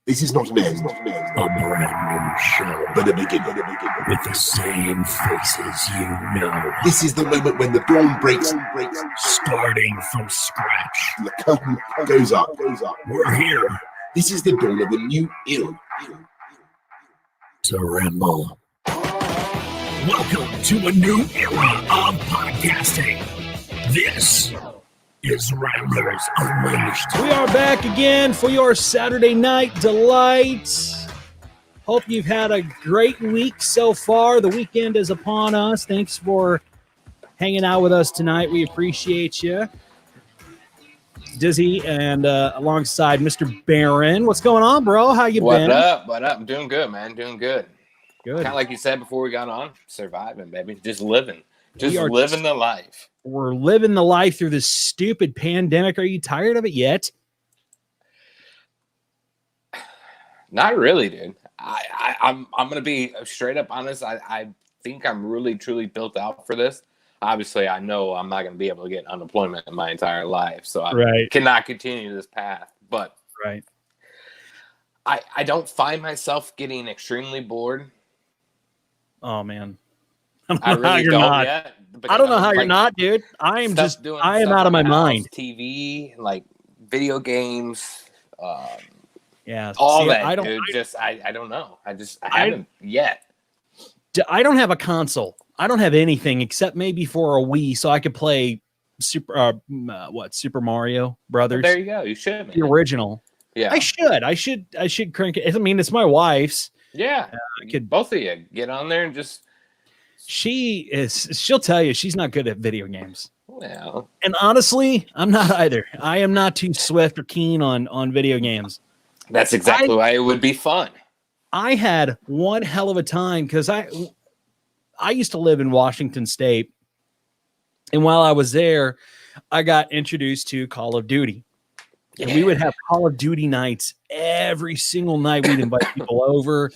This is not an end, A brand new show but a beginning. with the same faces you know. This is the moment when the dawn breaks, Starting from scratch. and the curtain goes up. We're here This is the dawn of a new era. to ramble. Welcome to a new era of podcasting. This is Ramblers Unleashed. We are back again for your Saturday night delight. Hope you've had a great week so far. The weekend is upon us. Thanks for hanging out with us tonight. We appreciate you. Dizzy and alongside Mr. Barron. What's going on, bro? How you been? What up? I'm doing good, man. Doing good. Good. Kind of like you said before we got on, surviving, baby. Just living. Just We are living the life. We're living the life through this stupid pandemic. Are you tired of it yet? Not really, dude. I'm gonna be straight up honest. I think I'm really truly built out for this. Obviously, I know I'm not gonna be able to get unemployment in my entire life, so I cannot continue this path. But Right. I don't find myself getting extremely bored. Oh, man. I really don't not. yet. I don't know how you're not, dude. I am Stuff out of my in the house, mind. TV, like video games, Yeah. all See, that. I don't. Dude. I don't know. I haven't yet. I don't have a console. I don't have anything except maybe for a Wii, so I could play Super Mario Brothers, There you go. You should, man. the original. Yeah. I should crank it. I mean, it's my wife's. Yeah. I could. Both of you get on there and just, She'll tell you she's not good at video games. well, And honestly, I'm not either. I am not too swift or keen on video games. that's exactly why it would be fun. I had one hell of a time because I used to live in Washington State, and while I was there, I got introduced to Call of Duty. And we would have Call of Duty nights every single night. We'd invite people over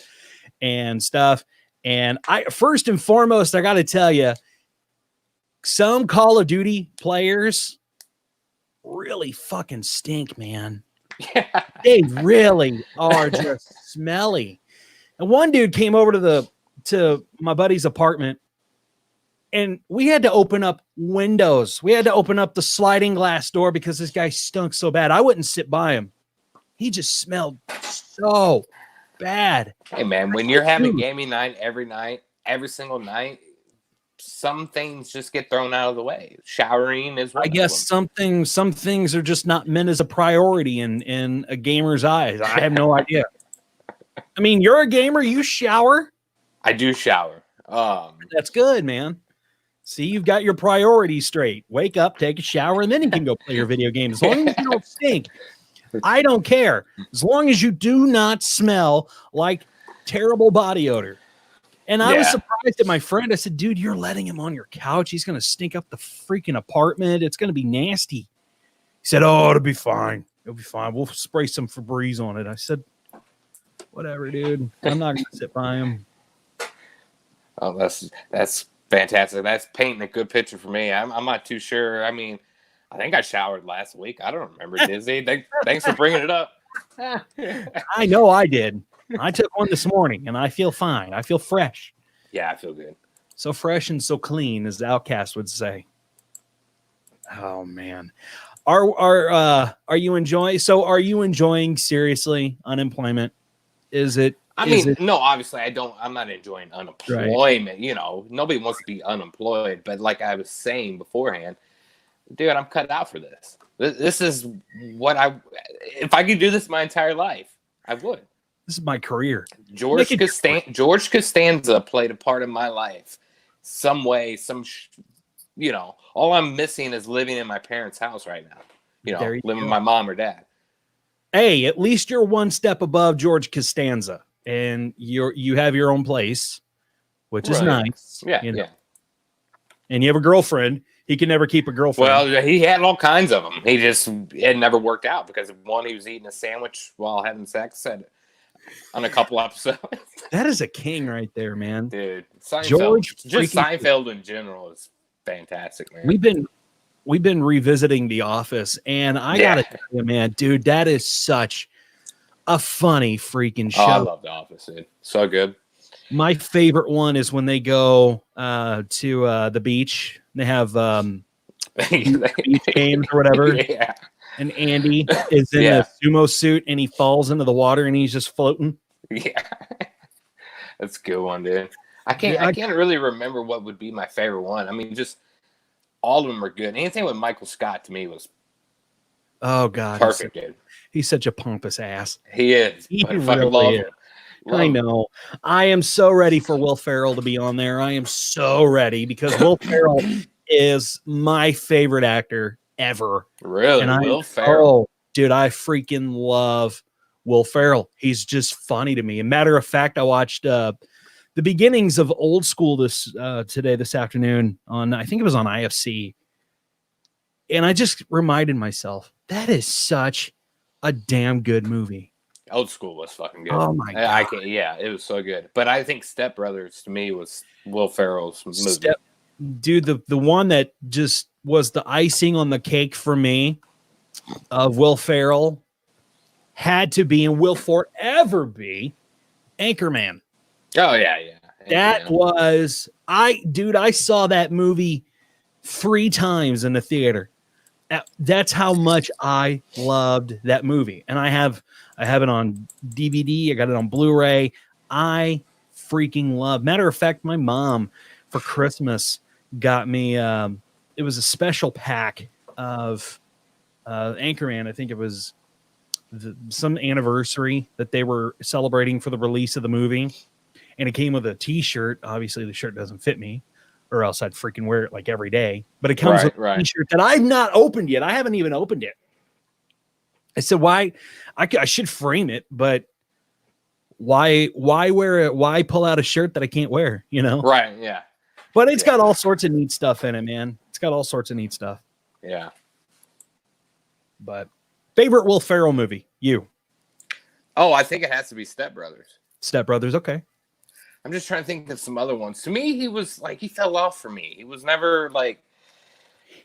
and stuff. And first and foremost, I got to tell you, some Call of Duty players really fucking stink, man. Yeah. They really are just smelly. And one dude came over to my buddy's apartment, and we had to open up windows. We had to open up the sliding glass door because this guy stunk so bad. I wouldn't sit by him. He just smelled so bad. Hey, man, when you're having gaming night, every single night, some things just get thrown out of the way. Showering is one I of guess them. some things are just not meant as a priority in a gamer's eyes. I have no idea. I mean, you're a gamer. You shower. I do shower. That's good, man. See, you've got your priorities straight. Wake up, take a shower, and then you can go play your video game. As long as you don't stink, I don't care. As long as you do not smell like terrible body odor. And I was surprised at my friend. I said, dude, you're letting him on your couch. He's going to stink up the freaking apartment. It's going to be nasty. He said, oh, it'll be fine. It'll be fine. We'll spray some Febreze on it. I said, whatever, dude. I'm not going to sit by him. Oh, that's fantastic. That's painting a good picture for me. I'm not too sure. I mean, I think I showered last week. I don't remember, Disney. Thanks for bringing it up. I know I did. I took one this morning, and I feel fine. I feel fresh. Yeah, I feel good. So fresh and so clean, as the Outcast would say. Oh, man. Are you enjoying? So are you enjoying, seriously, unemployment? Is it? No, obviously I'm not enjoying unemployment. Right. You know, nobody wants to be unemployed. But like I was saying beforehand, dude, I'm cut out for this. This is what if I could do this my entire life, I would. This is my career. George Costanza played a part in my life. Some way, all I'm missing is living in my parents' house right now. Living with my mom or dad. Hey, at least you're one step above George Costanza. And you have your own place, which is nice. Yeah, yeah. And you have a girlfriend. He can never keep a girlfriend. Well, he had all kinds of them. It never worked out because one, he was eating a sandwich while having sex on a couple episodes. That is a king right there, man. Dude, Seinfeld, George, just Seinfeld in general is fantastic, man. We've been revisiting The Office, and I gotta tell you, man, dude, that is such a funny freaking show. Oh, I love The Office, dude. So good. My favorite one is when they go to the beach. They have beach games or whatever. Yeah. And Andy is in a sumo suit and he falls into the water and he's just floating. Yeah. That's a good one, dude. I can't really remember what would be my favorite one. I mean, just all of them are good. Anything with Michael Scott to me was perfect, dude. He's such a pompous ass. He is. He I fucking love him. I know. I am so ready for Will Ferrell to be on there. I am so ready because Will Ferrell is my favorite actor ever. Really? And Will Ferrell? Oh, dude, I freaking love Will Ferrell. He's just funny to me. As a matter of fact, I watched the beginnings of Old School this afternoon on, I think it was on IFC. And I just reminded myself, that is such a damn good movie. Old School was fucking good. Oh my god! It was so good. But I think Step Brothers to me was Will Ferrell's movie. Dude, the one that just was the icing on the cake for me of Will Ferrell had to be and will forever be Anchorman. Oh yeah. That was I saw that movie 3 times in the theater. That's how much I loved that movie. And I have it on DVD. I got it on Blu-ray. I freaking love. Matter of fact, my mom for Christmas got me. It was a special pack of Anchorman. I think it was some anniversary that they were celebrating for the release of the movie, and it came with a T-shirt. Obviously, the shirt doesn't fit me, or else I'd freaking wear it like every day. But it comes with a T-shirt that I've not opened yet. I haven't even opened it. I said, why? I should frame it, but why wear it? Why pull out a shirt that I can't wear? You know? Right. Yeah. But it's got all sorts of neat stuff in it, man. It's got all sorts of neat stuff. Yeah. But favorite Will Ferrell movie? You? Oh, I think it has to be Step Brothers. Step Brothers. Okay. I'm just trying to think of some other ones. To me, he was like, he fell off for me. He was never like.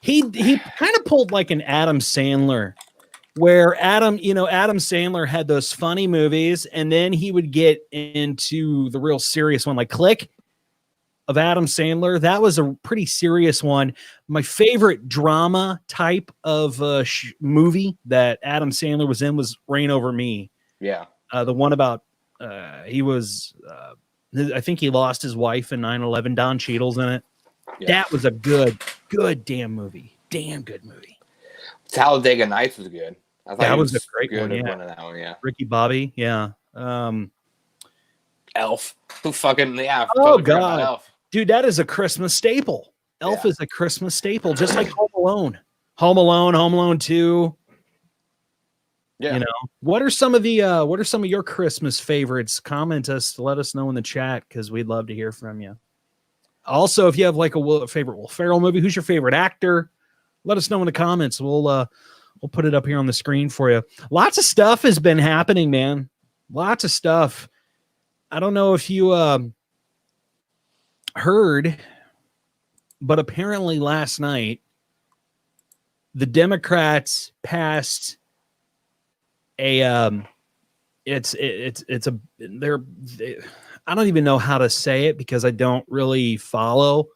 He kind of pulled like an Adam Sandler, where Adam Sandler had those funny movies, and then he would get into the real serious one, like Click of Adam Sandler. That was a pretty serious one. My favorite drama type of movie that Adam Sandler was in was Reign Over Me. Yeah. The one about he was. I think he lost his wife in 9/11. Don Cheadle's in it. Yeah. That was a good damn movie. Damn good movie. Talladega Nights was good. I thought that was a great one. Yeah. That one, yeah. Ricky Bobby. Yeah. Elf. Who fucking Oh god, Elf. Dude, that is a Christmas staple. Elf is a Christmas staple, just like Home Alone. Home Alone 2. Yeah. You know, what are some of your Christmas favorites? Comment us, let us know in the chat because we'd love to hear from you. Also, if you have like a favorite Will Ferrell movie, who's your favorite actor? Let us know in the comments. We'll put it up here on the screen for you. Lots of stuff has been happening, man. Lots of stuff. I don't know if you heard, but apparently last night the Democrats passed I don't even know how to say it because I don't really follow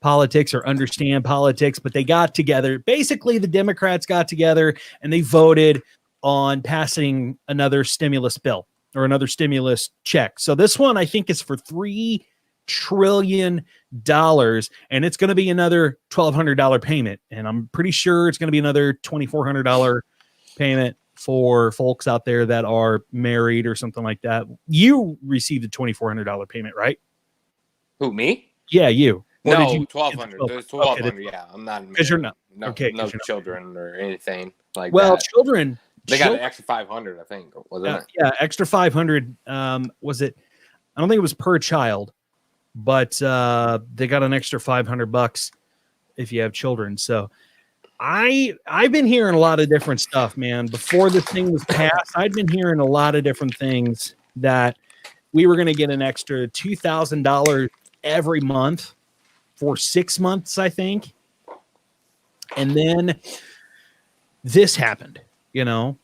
politics or understand politics, but they got together. Basically, the Democrats got together and they voted on passing another stimulus bill or another stimulus check. So this one, I think, is for $3 trillion, and it's going to be another $1,200 payment. And I'm pretty sure it's going to be another $2,400 payment for folks out there that are married or something like that. You received a $2,400 payment, right? Who, me? Yeah, you. No, $1,200. There's $1,200. Okay, yeah, I'm not married. Because you're not. No, okay, no children or anything like that. Well, children. They got an extra $500, I think, wasn't it? Yeah, extra $500. Was it? I don't think it was per child, but they got an extra $500 if you have children. So I've been hearing a lot of different stuff, man. Before this thing was passed, I'd been hearing a lot of different things that we were going to get an extra $2,000 every month for 6 months, I think. And then this happened, you know.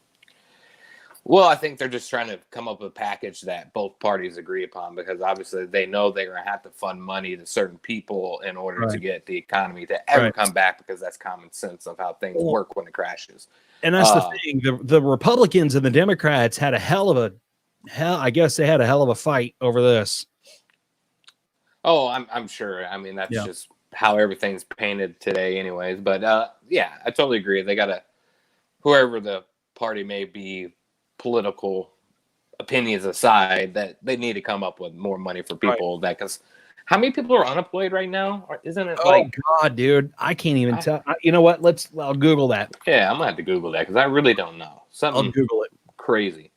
Well, I think they're just trying to come up with a package that both parties agree upon, because obviously they know they're going to have to fund money to certain people in order to get the economy to ever come back, because that's common sense of how things work when it crashes. And that's the thing. The Republicans and the Democrats had I guess they had a hell of a fight over this. Oh, I'm sure. I mean, that's just how everything's painted today anyways. But yeah, I totally agree. They got to, whoever the party may be, political opinions aside, that they need to come up with more money for people. That, because how many people are unemployed right now? Or isn't it God, dude, I can't even tell. You know what? I'll Google that. Yeah, I'm gonna have to Google that because I really don't know. Something I'll Google it. Crazy.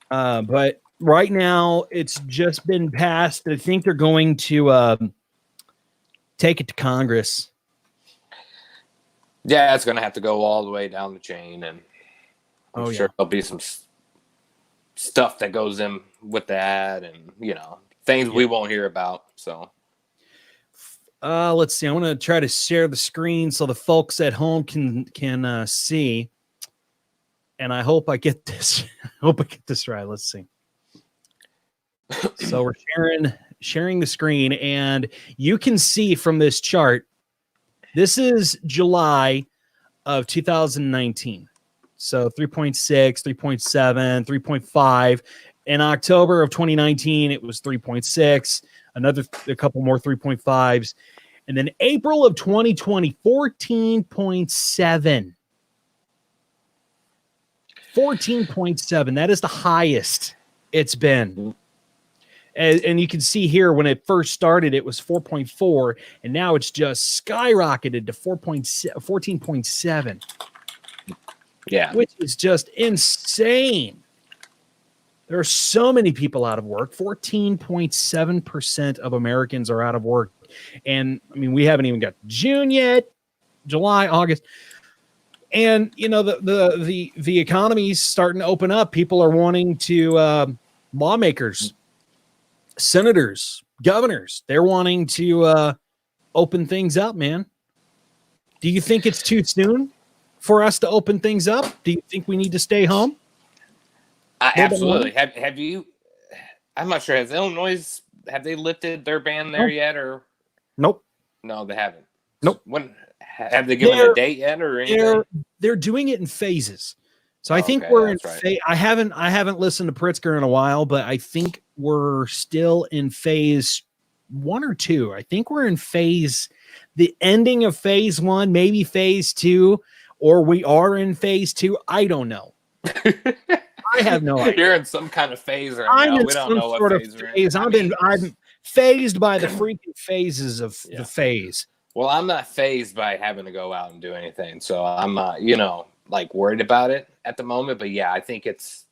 But right now it's just been passed. I think they're going to take it to Congress. Yeah, it's gonna have to go all the way down the chain, and I'm sure there'll be some stuff that goes in with that, and things we won't hear about. So let's see. I want to try to share the screen so the folks at home can see. And I hope I get this. Right. Let's see. So we're sharing the screen, and you can see from this chart. This is July of 2019. So 3.6, 3.7, 3.5. In October of 2019, it was 3.6, a couple more 3.5s. And then April of 2020, 14.7. 14.7. That is the highest it's been. And you can see here when it first started, it was 4.4, and now it's just skyrocketed to 14.7. Yeah. Which is just insane. There are so many people out of work. 14.7% of Americans are out of work. And I mean, we haven't even got June yet, July, August. And the economy's starting to open up. People are wanting to lawmakers, senators, governors, they're wanting to open things up, man. Do you think it's too soon for us to open things up? Do you think we need to stay home? Absolutely. Have you? I'm not sure. Has Illinois, have they lifted their ban there yet, or? Nope. No, they haven't. Nope. When have they given a date yet, or anything? They're doing it in phases. So I think we're in. Right. I haven't listened to Pritzker in a while, but I think we're still in phase 1 or 2. I think we're in the ending of phase 1, maybe phase 2. Or we are in phase 2. I don't know. I have no idea. You're in some kind of phase right now. We don't know what phase. I'm phased by the freaking phases of the phase. Well, I'm not phased by having to go out and do anything, so I'm not, worried about it at the moment. But yeah, I think it's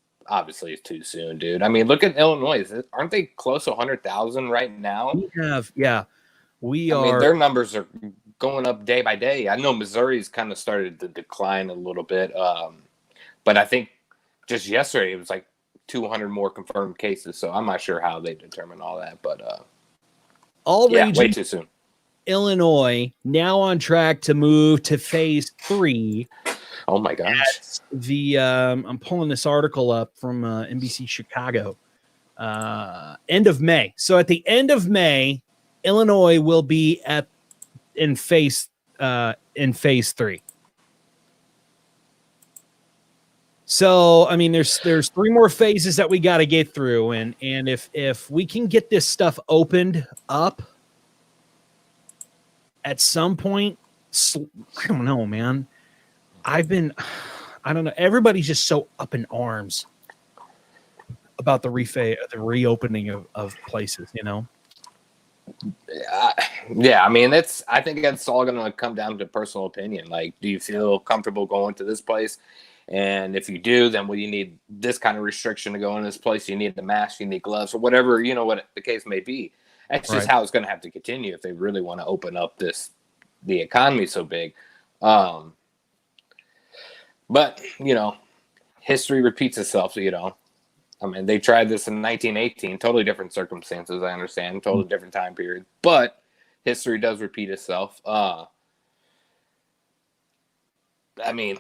too soon, dude. I mean, look at Illinois. Aren't they close to 100,000 right now? We are. I mean, their numbers are going up day by day. I know Missouri's kind of started to decline a little bit, but I think just yesterday it was like 200 more confirmed cases. So I'm not sure how they determine all that, but way too soon. Illinois now on track to move to phase 3. Oh my gosh! I'm pulling this article up from NBC Chicago. End of May. So at the end of May, Illinois will be in phase 3. So I mean, there's 3 more phases that we got to get through, and if we can get this stuff opened up at some point, I don't know, man. I don't know. Everybody's just so up in arms about the reopening of places, Yeah, I mean, I think that's all going to come down to personal opinion. Like, do you feel comfortable going to this place? And if you do, then you need this kind of restriction to go in this place. You need the mask, you need gloves, or whatever, what the case may be. That's just how it's going to have to continue if they really want to open up the economy so big. But, history repeats itself, I mean, they tried this in 1918, totally different circumstances, I understand, totally different time period. But history does repeat itself. I mean,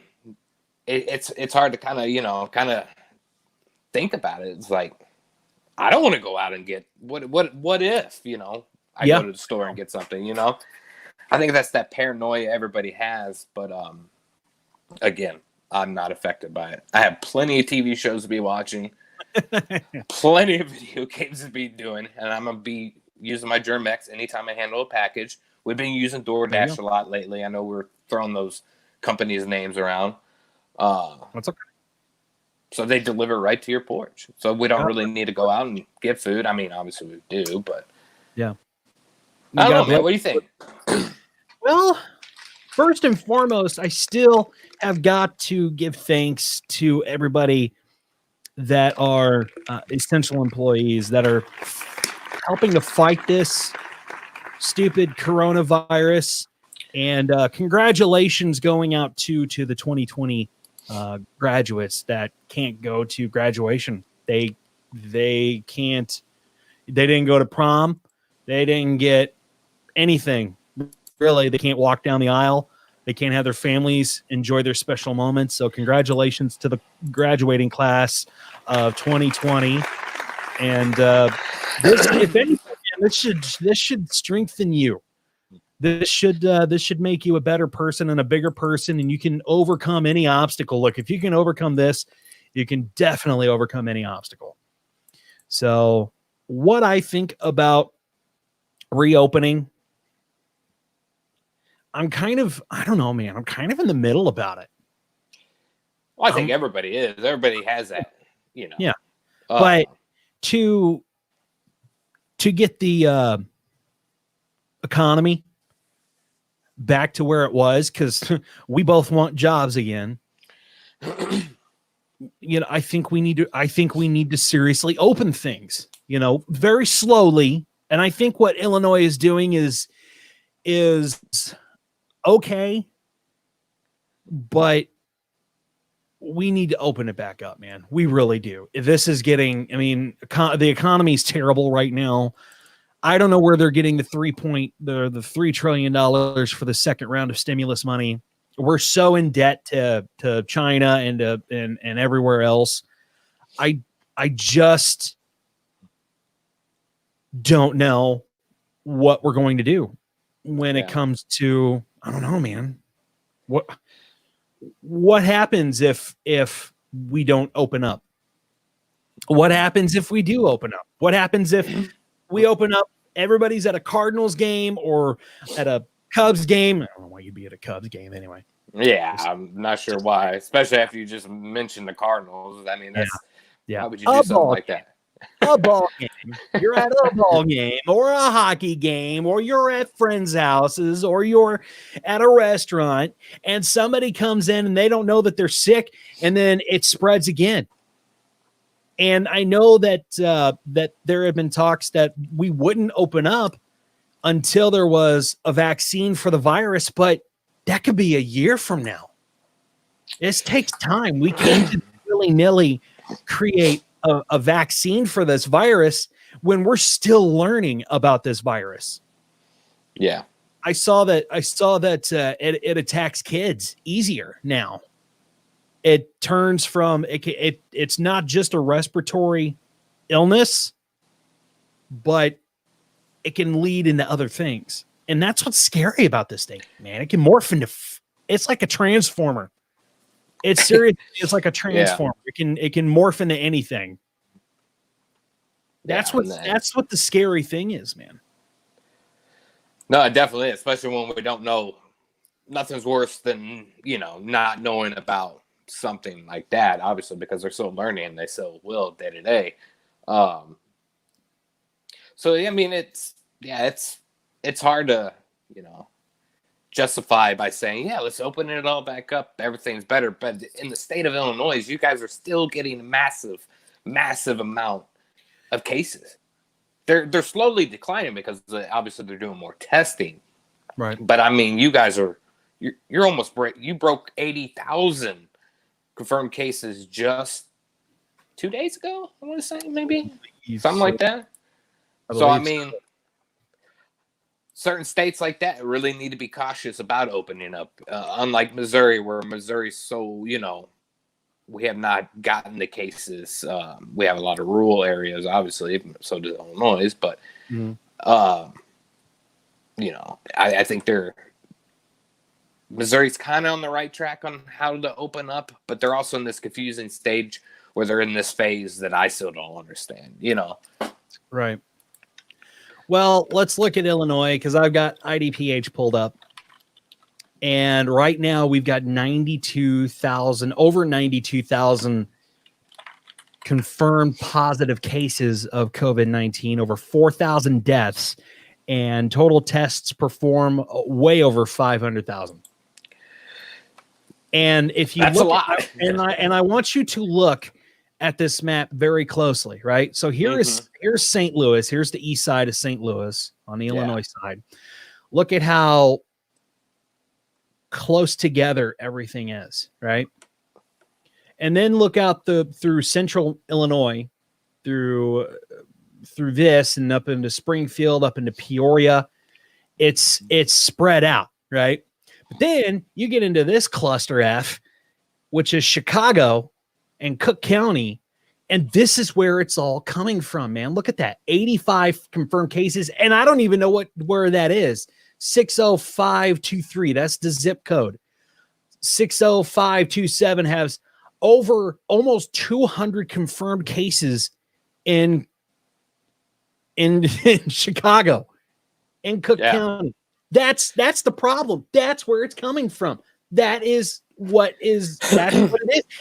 it's hard to kind of think about it. It's like, I don't want to go out and get what if, I Yeah. go to the store and get something, I think that's that paranoia everybody has, but again, I'm not affected by it. I have plenty of TV shows to be watching, plenty of video games to be doing, and I'm gonna be using my Germex anytime I handle a package. We've been using DoorDash a lot lately. I know we're throwing those companies' names around. That's okay. So they deliver right to your porch. So we don't really need to go out and get food. I mean, obviously we do, but Yeah. I don't know, man. What do you think? Well, first and foremost, I still have got to give thanks to everybody that are essential employees that are helping to fight this stupid coronavirus. And congratulations going out to the 2020 graduates that can't go to graduation. They can't. They didn't go to prom. They didn't get anything. Really, they can't walk down the aisle. They can't have their families enjoy their special moments. So congratulations to the graduating class of 2020. And this, if anything, this should strengthen you. This should make you a better person and a bigger person, and you can overcome any obstacle. Look, if you can overcome this, you can definitely overcome any obstacle. So what I think about reopening, I don't know, man. I'm kind of in the middle about it. Well, I think everybody is. Everybody has that, Yeah. But to get the economy back to where it was, because we both want jobs again. I think we need to seriously open things, very slowly. And I think what Illinois is doing is okay, but we need to open it back up, man. We really do. This is getting, the economy's terrible right now. I don't know where they're getting the $3 trillion for the second round of stimulus money. We're so in debt to China and everywhere else. I just don't know what we're going to do when it comes to, I don't know, man. What happens if we don't open up? What happens if we do open up? What happens if we open up, everybody's at a Cardinals game or at a Cubs game? I don't know why you'd be at a Cubs game anyway. Yeah, I'm not sure why, especially after you just mentioned the Cardinals. I mean, that's why would you do something like that? A ball game. You're at a ball game or a hockey game, or you're at friends' houses, or you're at a restaurant, and somebody comes in and they don't know that they're sick, and then it spreads again. And I know that that there have been talks that we wouldn't open up until there was a vaccine for the virus, but that could be a year from now. This takes time. We can't willy-nilly create a vaccine for this virus when we're still learning about this virus. Yeah. I saw that it attacks kids easier now. It turns from it's not just a respiratory illness, but it can lead into other things. And that's what's scary about this thing, man. It can morph into it's like a transformer. It's serious. It's like a transformer. Yeah. It can morph into anything. That's what the scary thing is, man. No, it definitely is, especially when we don't know. Nothing's worse than, not knowing about something like that, obviously, because they're still learning and they still will day to day. So I mean, it's hard to, justify by saying, let's open it all back up. Everything's better. But in the state of Illinois, you guys are still getting a massive, massive amount of cases. They're slowly declining because obviously they're doing more testing. Right. But I mean, you guys you're almost you broke 80,000 confirmed cases just 2 days ago. I want to say maybe something like that. So I mean, certain states like that really need to be cautious about opening up. Unlike Missouri, where Missouri's so we have not gotten the cases. We have a lot of rural areas, obviously, so does Illinois, but I think Missouri's kind of on the right track on how to open up, but they're also in this confusing stage where they're in this phase that I still don't understand, Right. Well, let's look at Illinois because I've got IDPH pulled up. And right now we've got over 92,000 confirmed positive cases of COVID-19, over 4,000 deaths, and total tests perform way over 500,000. And if you That's look a lot. and I want you to look at this map very closely, right? So here's St. Louis. Here's the east side of St. Louis on the Illinois side. Look at how close together everything is, right? And then look out through central Illinois, through this and up into Springfield, up into Peoria. It's spread out, right? But then you get into this cluster F, which is Chicago and Cook County, and this is where it's all coming from, man. Look at that, 85 confirmed cases, and I don't even know where that is. 60523, that's the zip code. 60527 has over almost 200 confirmed cases in Chicago, in Cook County. That's the problem. That's where it's coming from. That's what it is.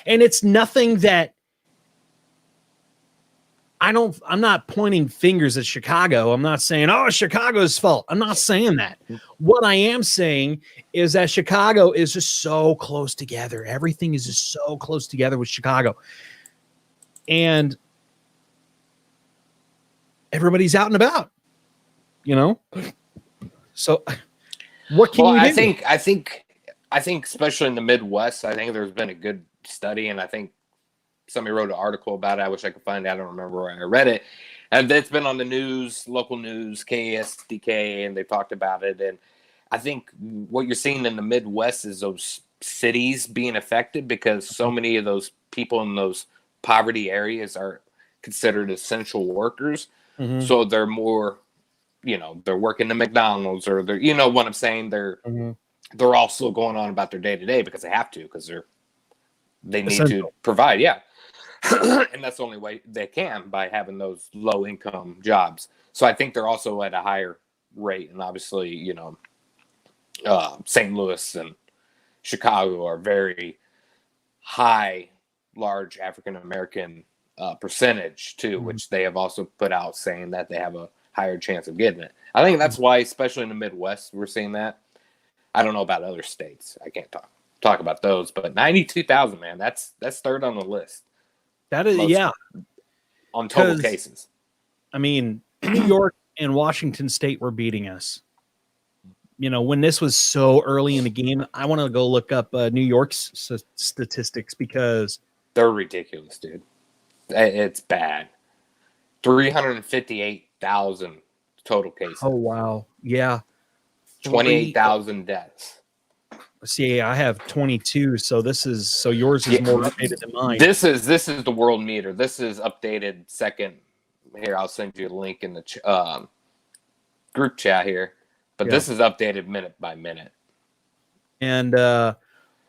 And it's nothing that I'm not pointing fingers at Chicago. I'm not saying, oh, Chicago's fault. I'm not saying that. What I am saying is that Chicago is just so close together. Everything is just so close together with Chicago. And everybody's out and about, So what can you do? I think especially in the Midwest, I think there's been a good study, and I think somebody wrote an article about it. I wish I could find it. I don't remember where I read it. And it's been on the news, local news, KSDK, and they talked about it. And I think what you're seeing in the Midwest is those cities being affected because so many of those people in those poverty areas are considered essential workers. Mm-hmm. So they're more, they're working at McDonald's or they're, what I'm saying? They're also going on about their day to day because they have to, because they need to provide. Yeah. And that's the only way they can, by having those low income jobs. So I think they're also at a higher rate. And obviously, St. Louis and Chicago are very high, large African-American percentage too, which they have also put out saying that they have a higher chance of getting it. I think that's why, especially in the Midwest, we're seeing that. I don't know about other states. I can't talk about those, but 92,000, man, that's third on the list. That is, on total cases. I mean, New York and Washington State were beating us. When this was so early in the game, I want to go look up New York's statistics because they're ridiculous, dude. It's bad. 358,000 total cases. Oh, wow. Yeah. 28,000 deaths. See, I have 22, so yours is more updated than mine. This is the world meter. This is updated second. Here, I'll send you a link in the group chat here. But this is updated minute by minute. And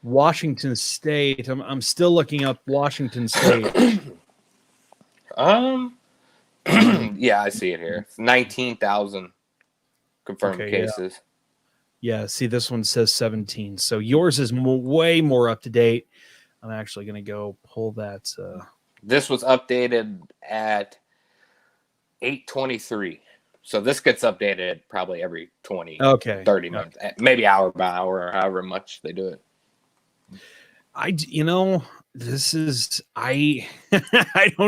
Washington State, I'm still looking up Washington State. Yeah, I see it here. It's 19,000 confirmed cases. Yeah, see, this one says 17. So yours is way more up to date. I'm actually going to go pull that. This was updated at 8:23. So this gets updated probably every 30 minutes, maybe hour by hour, or however much they do it. I don't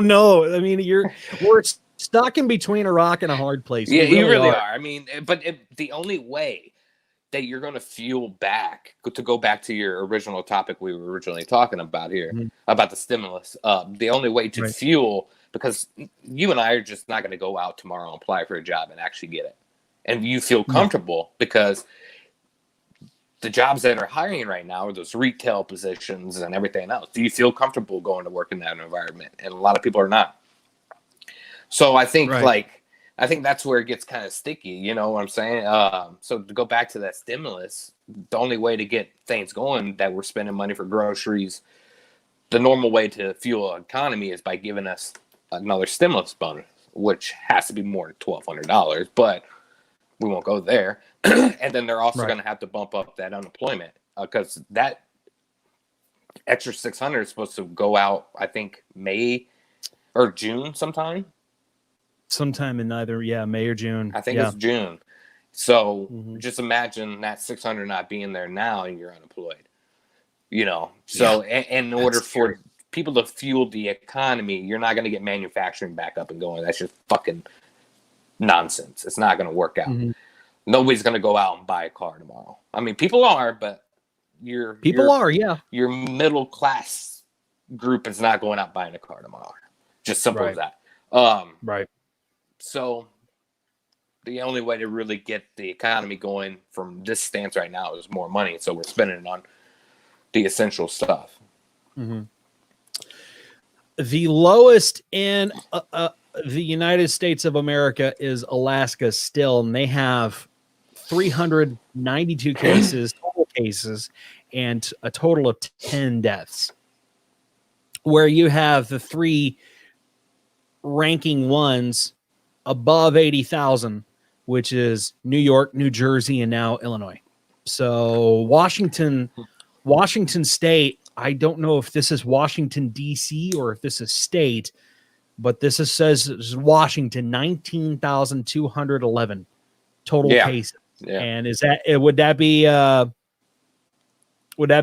know. I mean, we're stuck in between a rock and a hard place. Yeah, you really are. I mean, but the only way that you're going to fuel back, to go back to your original topic we were originally talking about here, about the stimulus, the only way to fuel, because you and I are just not going to go out tomorrow and apply for a job and actually get it. And you feel comfortable because the jobs that are hiring right now are those retail positions and everything else. Do you feel comfortable going to work in that environment? And a lot of people are not. So I think I think that's where it gets kind of sticky. You know what I'm saying? So to go back to that stimulus, the only way to get things going that we're spending money for groceries, the normal way to fuel an economy is by giving us another stimulus bonus, which has to be more than $1,200, but we won't go there. And then they're also going to have to bump up that unemployment because that extra 600 is supposed to go out, I think, May or June sometime. Sometime in either, May or June. I think it's June. So just imagine that 600 not being there now and you're unemployed. You know, so in order for people to fuel the economy, you're not going to get manufacturing back up and going. That's just fucking nonsense. It's not going to work out. Nobody's going to go out and buy a car tomorrow. I mean, people are, but your middle class group is not going out buying a car tomorrow. Just simple as that. Right. So the only way to really get the economy going from this stance right now is more money. So we're spending it on the essential stuff. The lowest in the United States of America is Alaska still, and they have 392 total cases, and a total of 10 deaths. Where you have the three ranking ones above 80,000, which is New York, New Jersey, and now Illinois. So Washington State, I don't know if this is Washington, D.C. or if this is state, but says Washington, 19,211 total cases. Yeah. And would that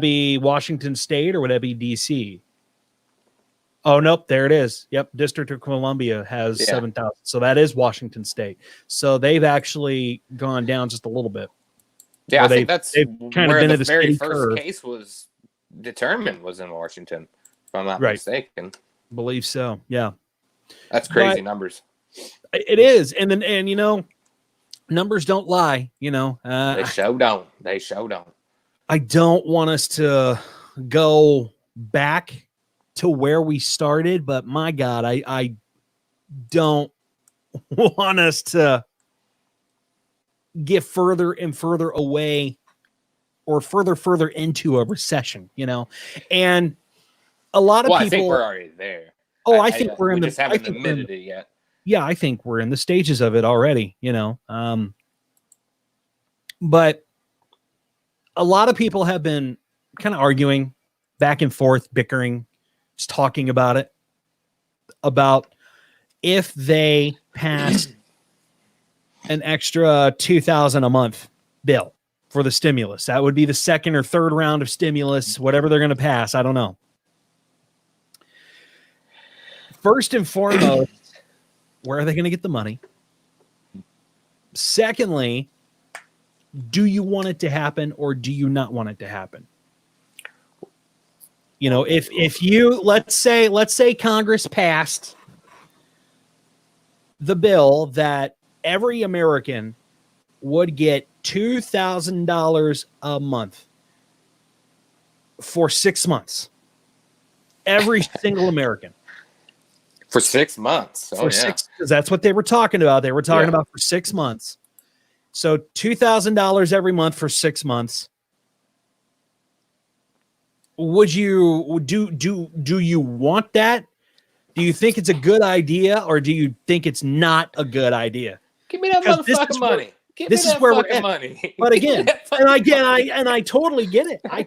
be Washington State or would that be D.C.? Oh, nope. There it is. Yep. District of Columbia has 7,000. So that is Washington State. So they've actually gone down just a little bit. Yeah, I think that's kind where of been the at very a first case was determined was in Washington, if I'm not mistaken. Believe so. Yeah. That's crazy numbers. It is. And you know, numbers don't lie, you know. They sure don't. I don't want us to go back to where we started, but my God, I don't want us to get further and further away or further into a recession, you know. And a lot of people, I think we're already there. I think we're in the. Just haven't admitted it yet. Yeah, I think we're in the stages of it already, you know. But a lot of people have been kind of arguing back and forth, bickering, just talking about it, about if they pass an extra $2,000 a month bill for the stimulus. That would be the second or third round of stimulus, whatever they're going to pass. I don't know. First and foremost, where are they going to get the money? Secondly, do you want it to happen or do you not want it to happen? You know, if you let's say Congress passed the bill that every American would get $2,000 a month for 6 months. Every single American. For 6 months. Because that's what they were talking about. They were talking about for 6 months. So $2,000 every month for 6 months. Would you do you want that? Do you think it's a good idea or do you think it's not a good idea? Give me that motherfucking money. This is where we're at. Money. But again, I totally get it. I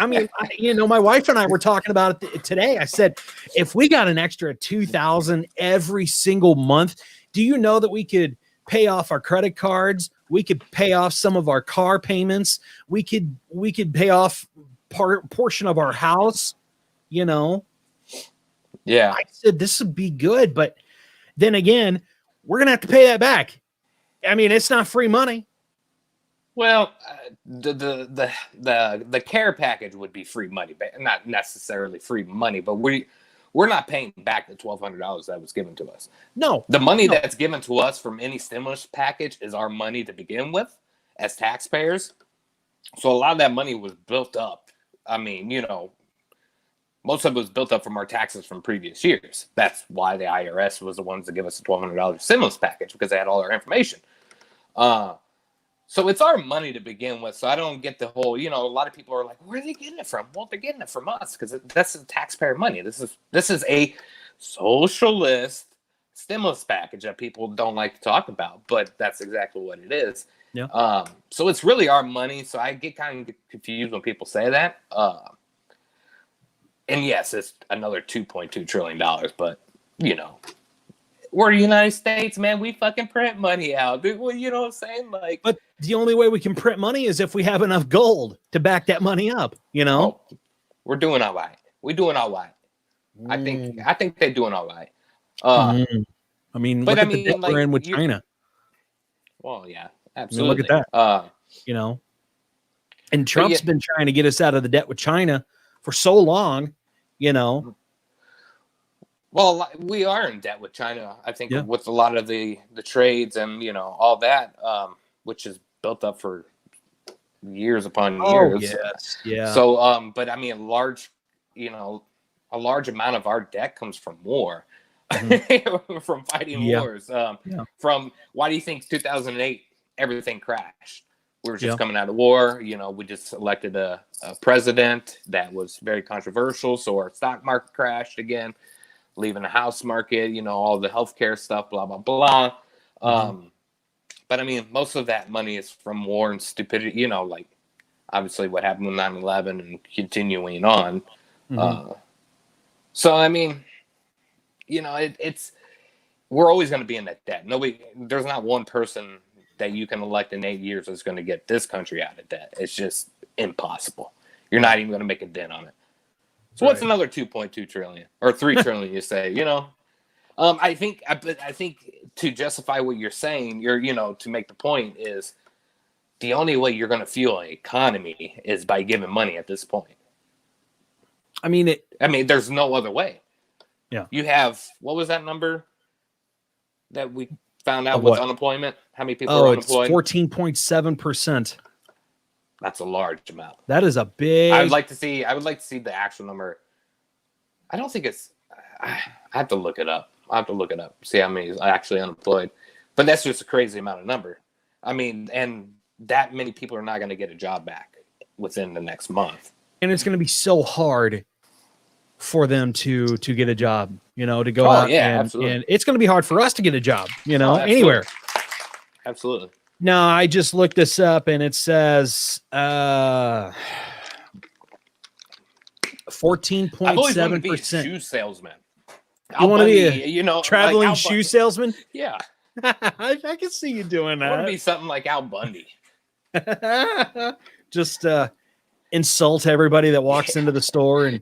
mean, you know, my wife and I were talking about it today. I said, if we got an extra $2,000 every single month, do you know that we could pay off our credit cards? We could pay off some of our car payments. We could pay off portion of our house, you know? Yeah. I said, this would be good. But then again, we're going to have to pay that back. I mean, it's not free money. Well, the care package would be free money, but not necessarily free money. But we're not paying back the $1,200 that was given to us. No, the money that's given to us from any stimulus package is our money to begin with, as taxpayers. So a lot of that money was built up. I mean, you know, most of it was built up from our taxes from previous years. That's why the IRS was the ones that give us a $1,200 stimulus package, because they had all our information. So it's our money to begin with. So I don't get the whole, you know, a lot of people are like, where are they getting it from? Well, they're getting it from us because that's the taxpayer money. This is a socialist stimulus package that people don't like to talk about, but that's exactly what it is. Yeah. So it's really our money. So I get kind of confused when people say that. And yes, it's another $2.2 trillion, but you know, we're the United States, man. We fucking print money out, dude. Well, you know what I'm saying? Like, But the only way we can print money is if we have enough gold to back that money up. You know, we're doing all right. We're doing all right. I think they're doing all right. I mean, but look at the debt we're in with China. Well, yeah, I mean, absolutely. look at that. You know, and Trump's been trying to get us out of the debt with China for so long. You know. Well, we are in debt with China, I think, with a lot of the trades and, you know, all that, which is built up for years upon years. Oh, yes. Yeah. So, but I mean, a large amount of our debt comes from war, from fighting wars. From, why do you think 2008, everything crashed? We were just coming out of war. You know, we just elected a president that was very controversial. So our stock market crashed again. Leaving the house market, you know, all the healthcare stuff, blah, blah, blah. But I mean, most of that money is from war and stupidity, you know, like obviously what happened with 9/11 and continuing on. So, I mean, you know, we're always going to be in that debt. There's not one person that you can elect in 8 years that's going to get this country out of debt. It's just impossible. You're not even going to make a dent on it. So what's another 2.2 trillion or 3 trillion? You say, you know, I think to justify what you're saying, to make the point is the only way you're going to fuel an economy is by giving money at this point. I mean, there's no other way. Yeah. You have, what was that number that we found out was unemployment? How many people are unemployed? It's 14.7%. That's a large amount. That is a big. I would like to see the actual number. I don't think it's. I have to look it up. See how many is actually unemployed. But that's just a crazy amount of number. I mean, and that many people are not going to get a job back within the next month. And it's going to be so hard for them to get a job. You know, to go out and it's going to be hard for us to get a job. You know, anywhere. Absolutely. No, I just looked this up and it says 14.7%. Shoe salesman. You want to be a traveling shoe salesman? Yeah. I can see you doing that. I want to be something like Al Bundy. Just insult everybody that walks into the store and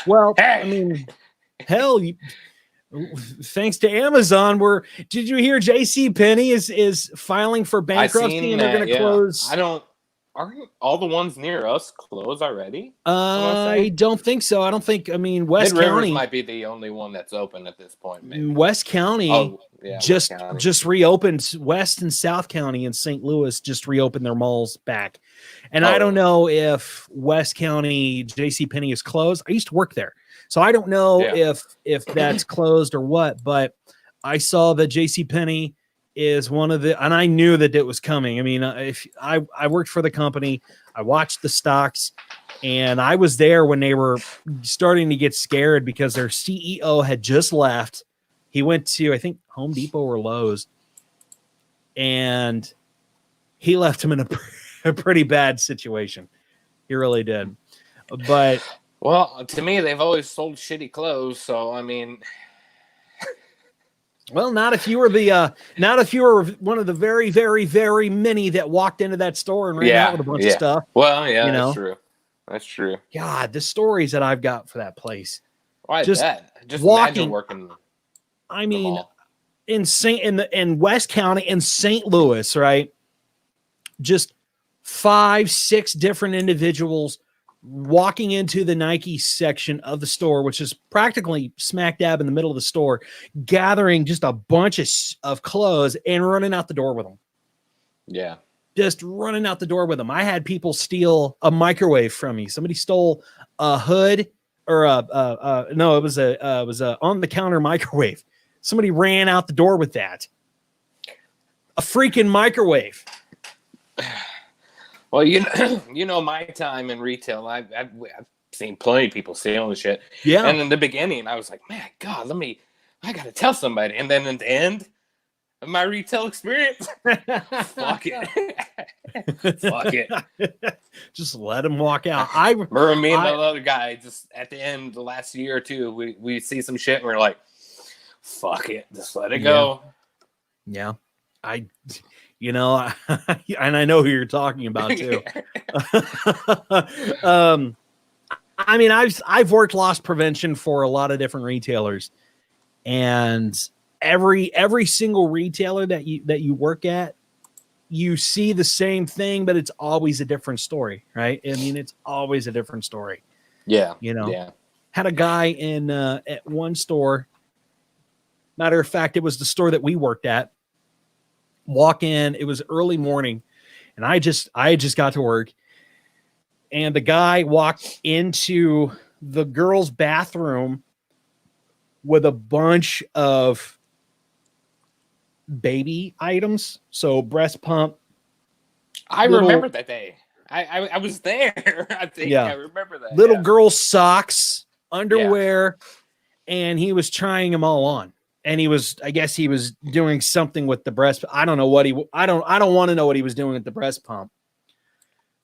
well, I mean, hell, thanks to Amazon, did you hear J.C. Penney is filing for bankruptcy and they're going to close? Aren't all the ones near us closed already? I don't think so. West County might be the only one that's open at this point. Maybe. West County just reopened. West and South County in St. Louis just reopened their malls back. And I don't know if West County J.C. Penney is closed. I used to work there. So I don't know if that's closed or what, but I saw that J.C. Penney is one of the, and I knew that it was coming. I mean, if I worked for the company, I watched the stocks, and I was there when they were starting to get scared because their CEO had just left. He went to, I think, Home Depot or Lowe's, and he left him in a pretty bad situation. He really did. But well, to me, they've always sold shitty clothes. So, I mean, well, not if you were one of the very, very, very many that walked into that store and ran out with a bunch of stuff. Well, that's true. That's true. God, the stories that I've got for that place. Why just walking, imagine working. I mean, in West County in St. Louis, right? Just 5-6 different individuals walking into the Nike section of the store, which is practically smack dab in the middle of the store, gathering just a bunch of clothes and running out the door with them. Yeah. just running out the door with them. I had people steal a microwave from me. Somebody stole a hood or no, it was a on the counter microwave. Somebody ran out the door with that. A freaking microwave. Well, you know my time in retail. I've seen plenty of people stealing shit. Yeah. And in the beginning, I was like, man, God, I gotta tell somebody. And then at the end of my retail experience, fuck it. Fuck it. Just let him walk out. I remember me and the other guy just at the end the last year or two, we see some shit and we're like, fuck it, just let it go. Yeah. And I know who you're talking about too. I mean, I've worked loss prevention for a lot of different retailers, and every single retailer that you work at, you see the same thing, but it's always a different story, right? I mean, it's always a different story. Yeah. Yeah. Had a guy in at one store. Matter of fact, it was the store that we worked at. Walk in, it was early morning, and I just got to work, and the guy walked into the girls' bathroom with a bunch of baby items, so breast pump. I remember that day. I was there. I think I remember that. Little girl socks, underwear, and he was trying them all on. And I guess he was doing something with the breast. I don't know I don't want to know what he was doing with the breast pump,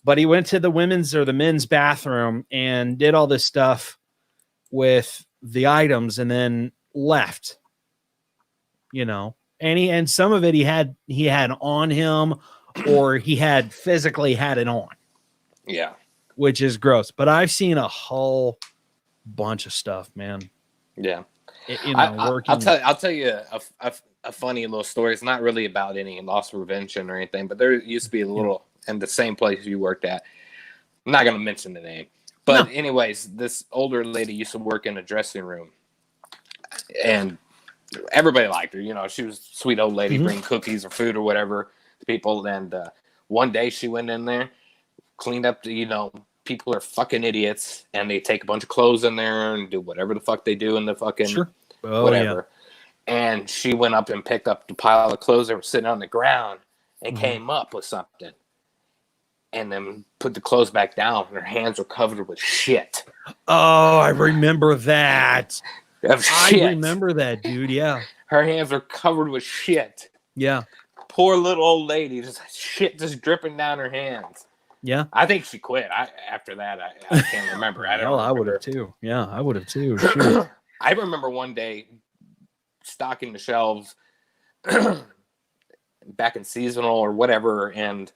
but he went to the women's or the men's bathroom and did all this stuff with the items and then left, and some of it he had on him or he had physically had it on. Yeah. Which is gross, but I've seen a whole bunch of stuff, man. Yeah. Working. I'll tell you a funny little story. It's not really about any loss prevention or anything, but there used to be a little in the same place you worked at. I'm not going to mention the name, but anyways, this older lady used to work in a dressing room, and everybody liked her. She was a sweet old lady, bring cookies or food or whatever to people. And one day she went in there, cleaned up people are fucking idiots, and they take a bunch of clothes in there and do whatever the fuck they do in the fucking whatever. Yeah. And she went up and picked up the pile of clothes that were sitting on the ground and came up with something, and then put the clothes back down. And her hands were covered with shit. Oh, I remember that. I remember that, dude. Yeah. Her hands are covered with shit. Yeah. Poor little old lady, just shit just dripping down her hands. Yeah, I think she quit. After that, I can't remember. I would have too. Yeah, I would have too. Sure. I remember one day stocking the shelves back in seasonal or whatever, and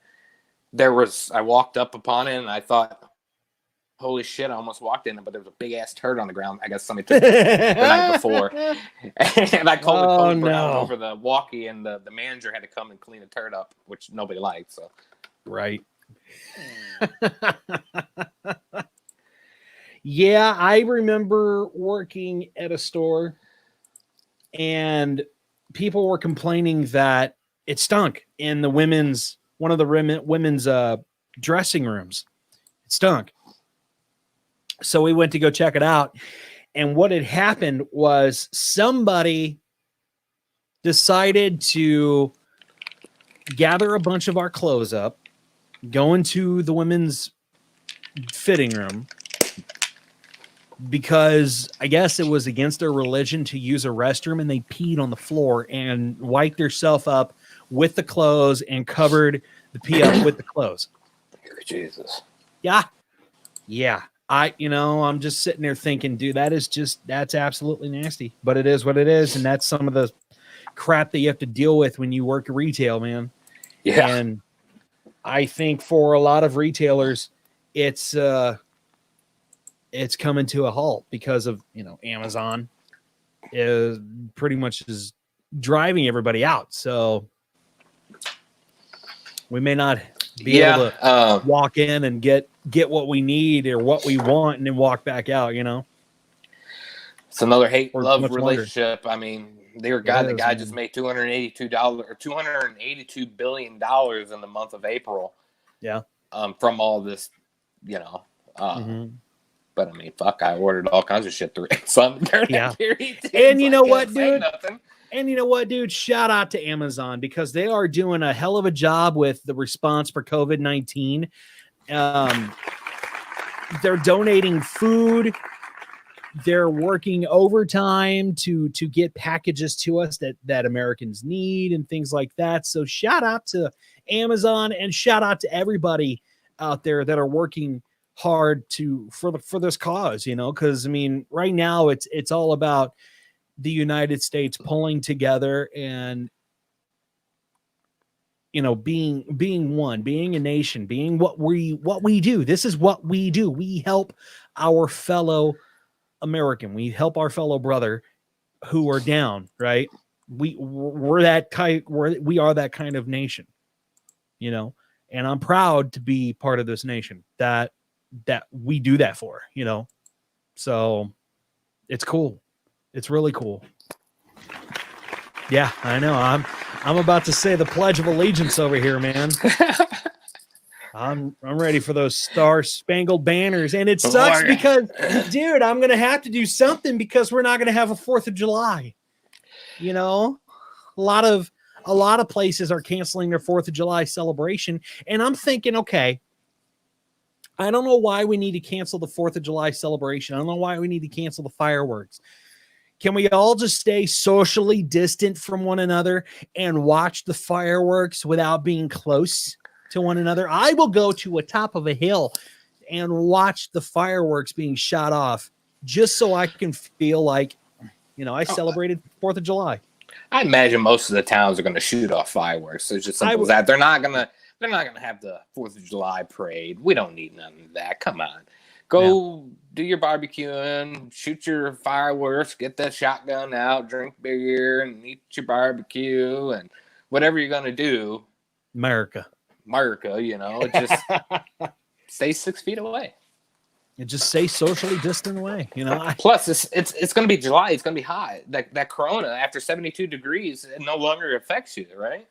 I walked up upon it, and I thought, holy shit, I almost walked in it, but there was a big ass turd on the ground. I guess somebody took it the night before, and I called the Cody Brown over the walkie, and the manager had to come and clean the turd up, which nobody liked. So, right. Yeah, I remember working at a store and people were complaining that it stunk in the one of the women's dressing rooms. It stunk. So we went to go check it out, and what had happened was somebody decided to gather a bunch of our clothes up, go into the women's fitting room, because I guess it was against their religion to use a restroom, and they peed on the floor and wiped themselves up with the clothes and covered the pee up with the clothes. Jesus. Yeah. Yeah. I'm just sitting there thinking, dude, that's absolutely nasty, but it is what it is. And that's some of the crap that you have to deal with when you work retail, man. Yeah. And I think for a lot of retailers, it's coming to a halt because of, Amazon is pretty much is driving everybody out. So we may not be able to walk in and get what we need or what we want and then walk back out, It's another hate-love much relationship. Longer. I mean, The guy just made $282 billion in the month of April. Yeah. From all this, But I mean, fuck, I ordered all kinds of shit during that period. And you know what, dude? And you know what, dude? Shout out to Amazon because they are doing a hell of a job with the response for COVID-19. They're donating food. They're working overtime to get packages to us that Americans need and things like that. So shout out to Amazon and shout out to everybody out there that are working hard for this cause, because I mean, right now it's all about the United States pulling together and being one, being a nation, being what we do. This is what we do. We help our fellow American. We help our fellow brother who are down, right? We are that kind of nation, and I'm proud to be part of this nation that we do that for, so it's cool. It's really cool. Yeah, I know. I'm about to say the Pledge of Allegiance over here, man. I'm ready for those star-spangled banners, and it sucks because, dude, I'm gonna have to do something because we're not gonna have a 4th of July. A lot of places are canceling their 4th of July celebration, and I'm thinking, okay, I don't know why we need to cancel the 4th of July celebration. I don't know why we need to cancel the fireworks. Can we all just stay socially distant from one another and watch the fireworks without being close to one another? I will go to a top of a hill and watch the fireworks being shot off just so I can feel like, I celebrated 4th of July. I imagine most of the towns are going to shoot off fireworks. It's just simple as that. They're not going to have the 4th of July parade. We don't need none of that. Come on. Go do your barbecue and shoot your fireworks, get that shotgun out, drink beer and eat your barbecue and whatever you're going to do. America, just stay 6 feet away. And just stay socially distant away, Plus, it's going to be July. It's going to be hot. That corona after 72 degrees, it no longer affects you, right?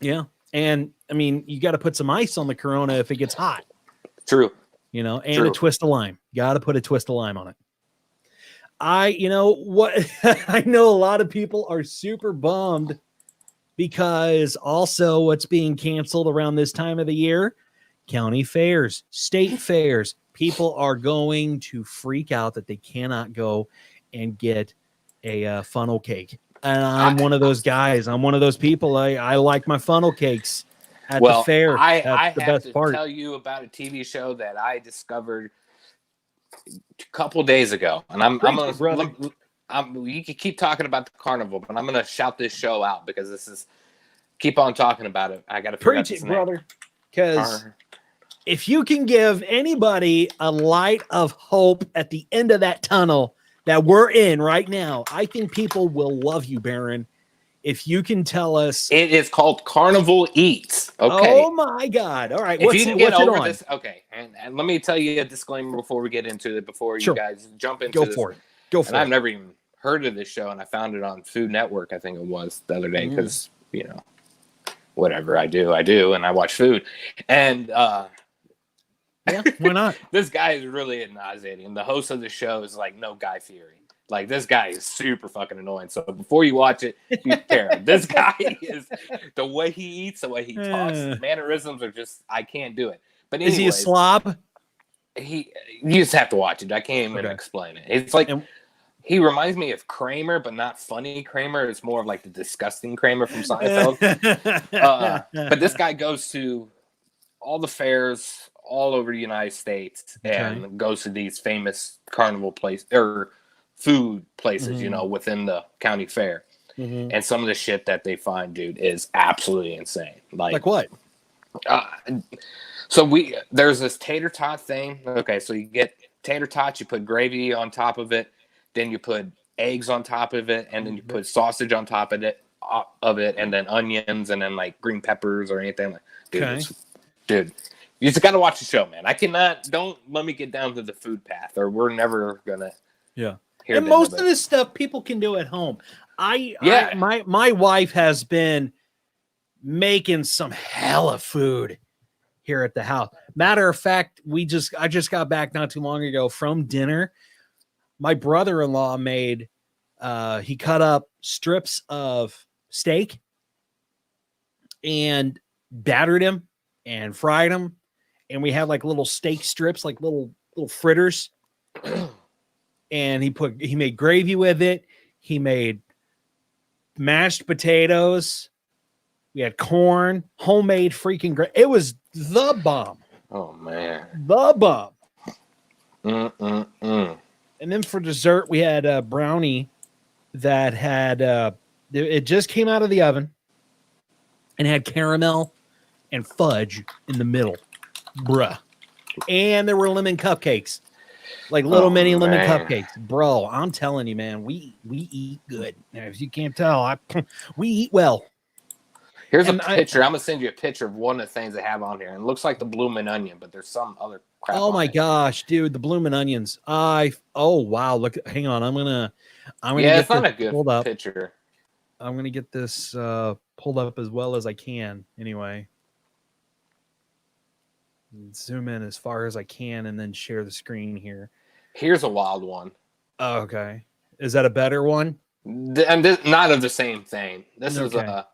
Yeah. And, I mean, you got to put some ice on the corona if it gets hot. True. And True. a twist of lime. Got to put a twist of lime on it. I know a lot of people are super bummed because also what's being canceled around this time of the year, county fairs, state fairs. People are going to freak out that they cannot go and get a funnel cake. And I'm one of those guys. I'm one of those people. I like my funnel cakes at the fair. I have to tell you about a TV show that I discovered a couple days ago, and you can keep talking about the carnival, but I'm gonna shout this show out because this is keep on talking about it. I gotta preach it, brother. Because if you can give anybody a light of hope at the end of that tunnel that we're in right now, I think people will love you, Baron. If you can tell us, it is called Carnival Eat. Okay. Oh my God! All right, if you can get over this, okay. And let me tell you a disclaimer before we get into it. Before you guys jump into this. Go for it. I've never even heard of this show, and I found it on Food Network. I think it was the other day because whatever I do, and I watch food. And yeah, why not? This guy is really nauseating. The host of the show is like no Guy Fieri. Like, this guy is super fucking annoying. So before you watch it, be prepared. This guy is, the way he eats, the way he talks, the mannerisms are just, I can't do it. But anyways, is he a slob? You just have to watch it. I can't even explain it. It's like, he reminds me of Kramer, but not funny Kramer. It's more of like the disgusting Kramer from Seinfeld. But this guy goes to all the fairs all over the United States and goes to these famous carnival places or food places, within the county fair. And some of the shit that they find, dude, is absolutely insane. Like what? So there's this tater tot thing. Okay, so you get tater tots, you put gravy on top of it, then you put eggs on top of it, and then you put sausage on top of it, and then onions, and then like green peppers or anything like. Dude, you just gotta watch the show, man. Don't let me get down to the food path, or we're never gonna. Yeah. And most of this stuff people can do at home. My wife has been making some hella food here at the house. Matter of fact, I just got back not too long ago from dinner. My brother-in-law made he cut up strips of steak and battered them and fried them, and we had like little steak strips, like little fritters. And he made gravy with it. He made mashed potatoes. We had corn, homemade freaking gravy. It was the bomb. Oh man, the bomb. Mm-mm-mm. And then for dessert, we had a brownie that had it just came out of the oven and had caramel and fudge in the middle, bruh. And there were lemon cupcakes, like little mini lemon cupcakes, bro. I'm telling you, man, we eat good. Now, if you can't tell, we eat well. Here's a picture. I'm gonna send you a picture of one of the things they have on here, and it looks like the bloomin' onion, but there's some other crap. Oh my gosh, dude, the bloomin' onions. Oh wow, look, hang on, I'm gonna yeah, it's not a good picture. I'm gonna get this pulled up as well as I can. Anyway, zoom in as far as I can, and then share the screen here. Here's a wild one. Oh, okay, is that a better one? And not of the same thing. This is a.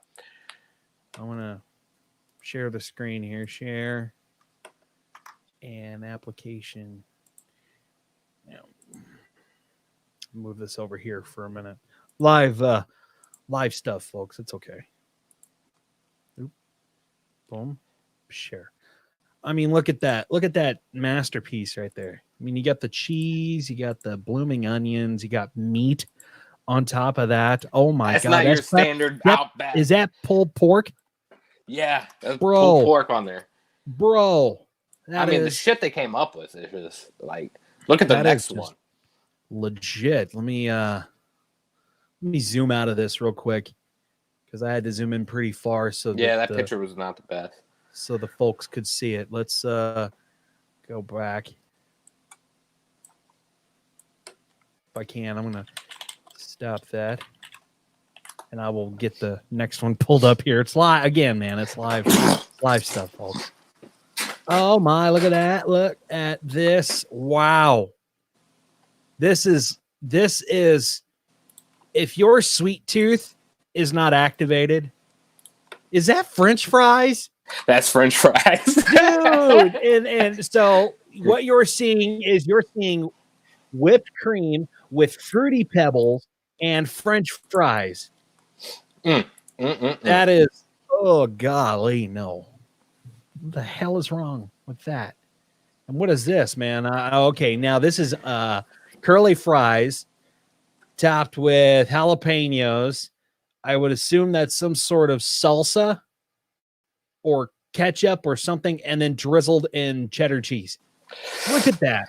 I want to share the screen here. Share and application. Move this over here for a minute. Live stuff, folks. It's okay. Oop. Boom. Share. I mean, look at that. Look at that masterpiece right there. I mean, you got the cheese, you got the blooming onions, you got meat on top of that. Oh my God. Not your standard Outback. Is that pulled pork? Yeah, that's pulled pork on there. Bro. I mean, the shit they came up with is just like, look at the next one. Legit. Let me zoom out of this real quick because I had to zoom in pretty far. So that picture was not the best. So the folks could see it. Let's go back. If I can, I'm gonna stop that. And I will get the next one pulled up here. It's live again, man. It's live stuff, folks. Oh my, look at that. Look at this. Wow. This is if your sweet tooth is not activated. Is that French fries? That's French fries. Dude. And so what you're seeing whipped cream with fruity pebbles and French fries. That is, oh golly, no. What the hell is wrong with that? And what is this, man? Okay, now this is curly fries topped with jalapenos. I would assume that's some sort of salsa or ketchup or something, and then drizzled in cheddar cheese. Look at that.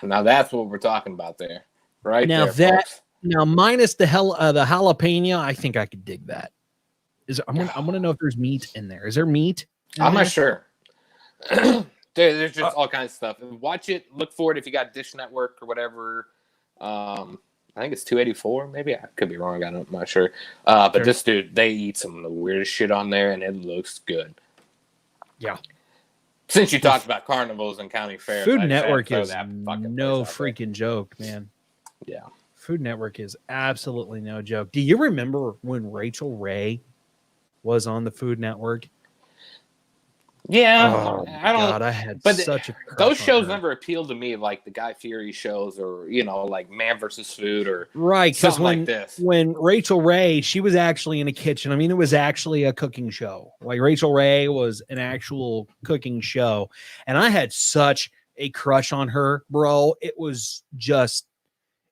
Now that's what we're talking about there, right? Now there, folks. Now, minus the jalapeno, I think I could dig that. I'm gonna know if there's meat in there. Is there meat? I'm not sure. There's just all kinds of stuff. Watch it. Look for it if you got Dish Network or whatever. I think it's 284. Maybe I could be wrong. I'm not sure. But sure. This dude, they eat some of the weirdest shit on there, and it looks good. Yeah. Since you talked about carnivals and county fairs, Food Network is no freaking joke, man. Yeah. Food Network is absolutely no joke. Do you remember when Rachael Ray was on the Food Network? Yeah, oh, I don't. God, I had but such a those shows never appealed to me, like the Guy Fieri shows, or like Man vs. Food, or right. Because like this, when Rachael Ray, she was actually in a kitchen. I mean, it was actually a cooking show. Like Rachael Ray was an actual cooking show, and I had such a crush on her, bro. It was just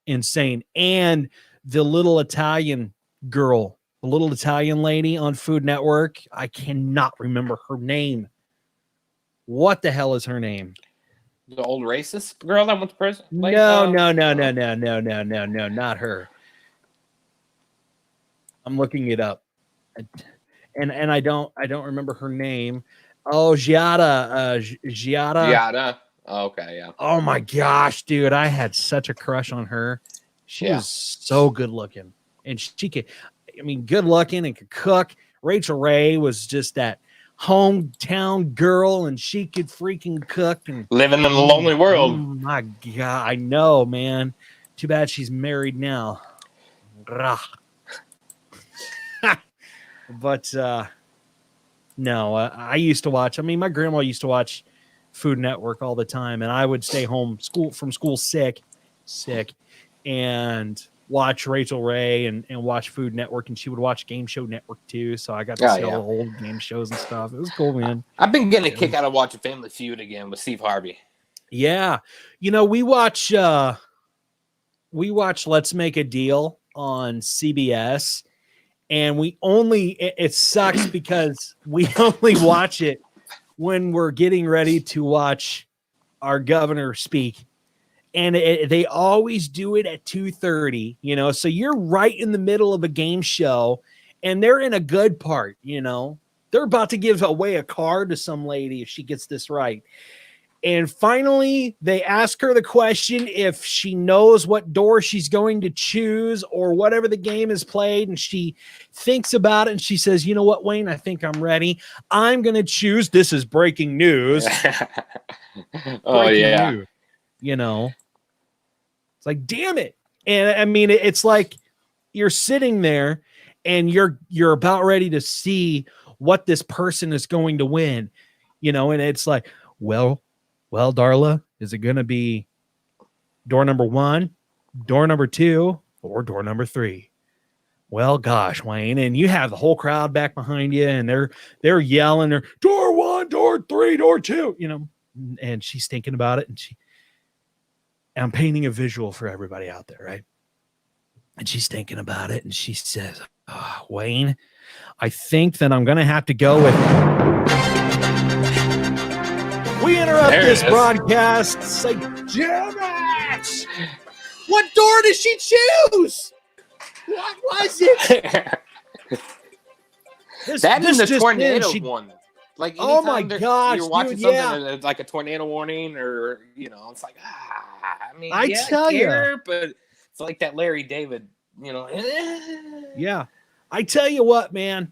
insane. And the little Italian girl, the little Italian lady on Food Network, I cannot remember her name. What the hell is her name? The old racist girl that went to prison? No, not her. I'm looking it up, and I don't remember her name. Oh, Giada. Oh, okay, yeah. Oh my gosh, dude, I had such a crush on her. She was so good looking, and she could, I mean, good looking and could cook. Rachael Ray was just that hometown girl, and she could freaking cook and Living in the lonely world. Oh my God, I know, man. Too bad she's married now. But no, I used to watch. I mean, my grandma used to watch Food Network all the time, and I would stay home from school sick, and watch Rachael Ray and watch Food Network, and she would watch Game Show Network too. So I got to see all the old game shows and stuff. It was cool, man. I've been getting a kick out of watching Family Feud again with Steve Harvey. Yeah, you know, we watch Let's Make a Deal on CBS, and it sucks because we only watch it when we're getting ready to watch our governor speak. And they always do it at 2:30, you know, so you're right in the middle of a game show, and they're in a good part, you know. They're about to give away a car to some lady if she gets this right. And finally, they ask her the question if she knows what door she's going to choose or whatever the game is played. And she thinks about it, and she says, you know what, Wayne, I think I'm ready. I'm going to choose. This is breaking news. Yeah. News. You know, it's like, damn it. And I mean, it's like you're sitting there and you're about ready to see what this person is going to win, you know, and it's like, well, Darla, is it going to be door number 1, door number 2, or door number 3? Well, gosh, Wayne, and you have the whole crowd back behind you, and they're yelling, they're door 1, door 3, door 2, you know, and she's thinking about it, and I'm painting a visual for everybody out there, right? And she's thinking about it, and she says, oh, Wayne, I think that I'm going to have to go with... We interrupt this broadcast. Say, damn it! What door does she choose? What was it? That is the tornado one. Like, oh my gosh, you're watching dude, something and it's like a tornado warning, or you know, it's like I mean, I tell you, but it's like that Larry David, you know. Yeah, I tell you what, man.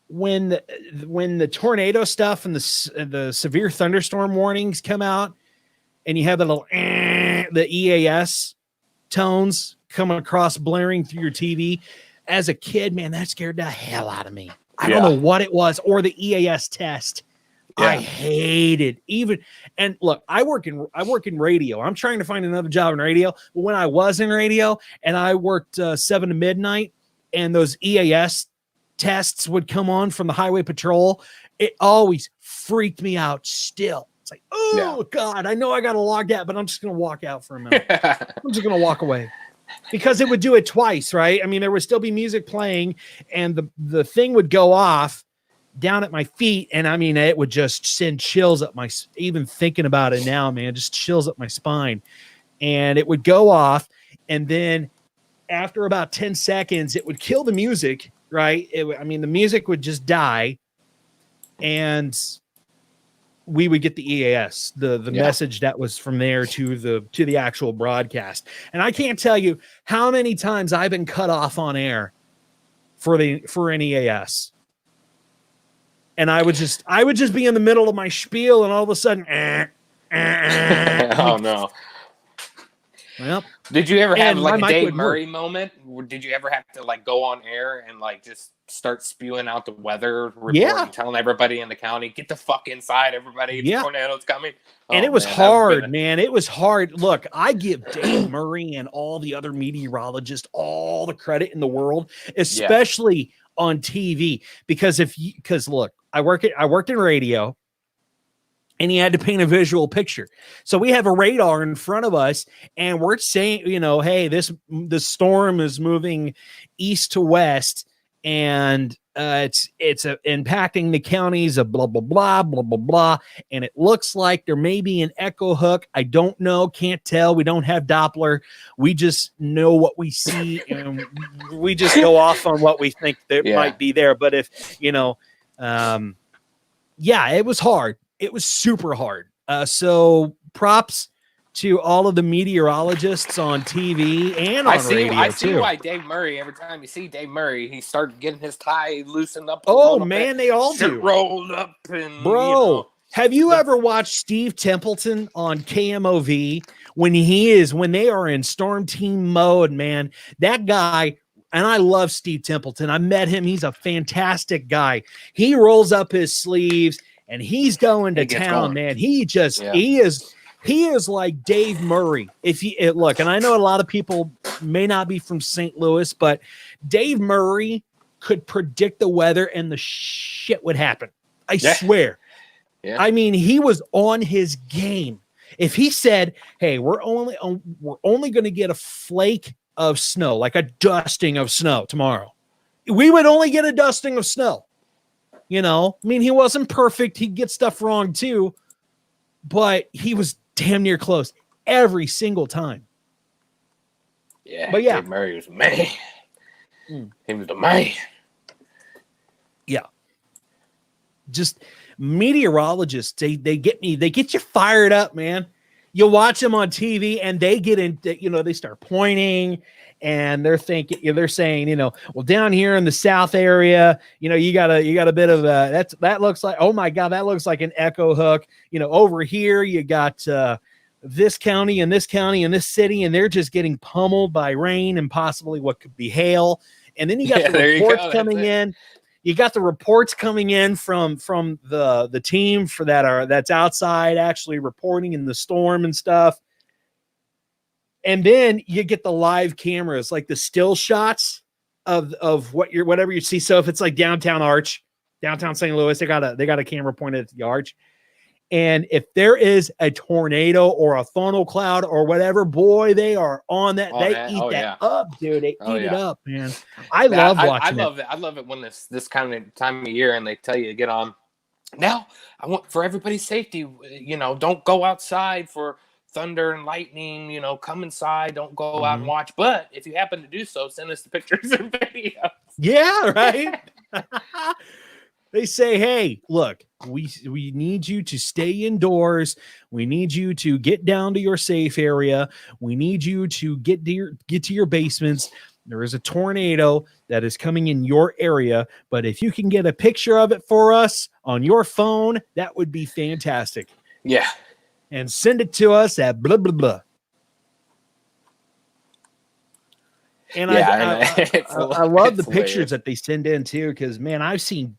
When the tornado stuff and the severe thunderstorm warnings come out, and you have the little the EAS tones coming across blaring through your TV, as a kid, man, that scared the hell out of me. I don't know what it was, or the EAS test. Yeah. I hated even. And look, I work in radio. I'm trying to find another job in radio. But when I was in radio and I worked 7 to midnight, and those EAS tests would come on from the highway patrol, it always freaked me out still. It's like, oh God, I know I got to log that, but I'm just going to walk out for a minute. I'm just going to walk away, because it would do it twice, right? I mean, there would still be music playing, and the thing would go off down at my feet, and I mean, it would just send chills up my, even thinking about it now, man, just chills up my spine. And it would go off, and then after about 10 seconds, it would kill the music, right? I mean, the music would just die, and we would get the EAS, the message that was from there to the actual broadcast. And I can't tell you how many times I've been cut off on air for an EAS. And I would just be in the middle of my spiel, and all of a sudden, oh no. Well, did you ever have like a Dave Murray moment? Did you ever have to like go on air and like just start spewing out the weather report, telling everybody in the county, get the fuck inside, everybody, the tornado's coming? And it was hard, man. It was hard. Look, I give Dave Murray and all the other meteorologists all the credit in the world, especially on TV, because look, I worked in radio, and he had to paint a visual picture. So we have a radar in front of us, and we're saying, you know, hey, the storm is moving east to west, and it's impacting the counties of blah, blah, blah, blah, blah, blah. And it looks like there may be an echo hook. I don't know. Can't tell. We don't have Doppler. We just know what we see, and we just go off on what we think that might be there. But if, you know, it was hard. It was super hard. So props to all of the meteorologists on TV and on radio I see too. why Dave Murray, every time you see Dave Murray, he started getting his tie loosened up. Oh man, they all do. Rolled up and bro. Have you ever watched Steve Templeton on KMOV when they are in storm team mode, man? That guy, and I love Steve Templeton. I met him. He's a fantastic guy. He rolls up his sleeves and he's going to town, man. He is like Dave Murray. If you look, and I know a lot of people may not be from St. Louis, but Dave Murray could predict the weather and the shit would happen. I swear. Yeah. I mean, he was on his game. If he said, "Hey, we're only going to get a flake of snow, like a dusting of snow tomorrow," we would only get a dusting of snow. You know, I mean, he wasn't perfect. He'd get stuff wrong too, but he was damn near close every single time. Yeah, but yeah, Dave Murray was man. He was the man. Yeah, just. Meteorologists, they get you fired up, man. You watch them on TV and they get in, they start pointing and they're saying, well, down here in the South area, you got a bit of that looks like, oh my God, that looks like an echo hook. Over here you got this county and this county and this city, and they're just getting pummeled by rain and possibly what could be hail. And then you got the reports coming in. You got the reports coming in from the team that's outside actually reporting in the storm and stuff. And then you get the live cameras, like the still shots of whatever you see. So if it's like downtown St. Louis, they got a camera pointed at the arch. And if there is a tornado or a funnel cloud or whatever, boy, they are on that. They eat that up, dude. They eat it up, man. I love watching it. I love it when this kind of time of year and they tell you to get on. Now, I want for everybody's safety, don't go outside for thunder and lightning. Come inside. Don't go out and watch. But if you happen to do so, send us the pictures and videos. Yeah, right. They say, hey, look, we need you to stay indoors. We need you to get down to your safe area. We need you to get to your basements. There is a tornado that is coming in your area, but if you can get a picture of it for us on your phone, that would be fantastic. Yeah. And send it to us at blah, blah, blah. And I love the pictures that they send in too, because, man, I've seen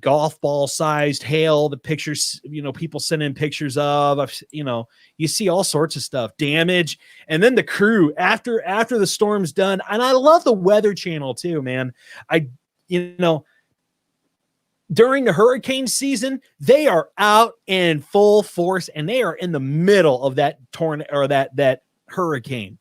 golf ball sized hail, the pictures, people send in pictures of, you see all sorts of stuff, damage. And then the crew after the storm's done. And I love the Weather Channel too, man. During the hurricane season, they are out in full force and they are in the middle of that tornado or that hurricane.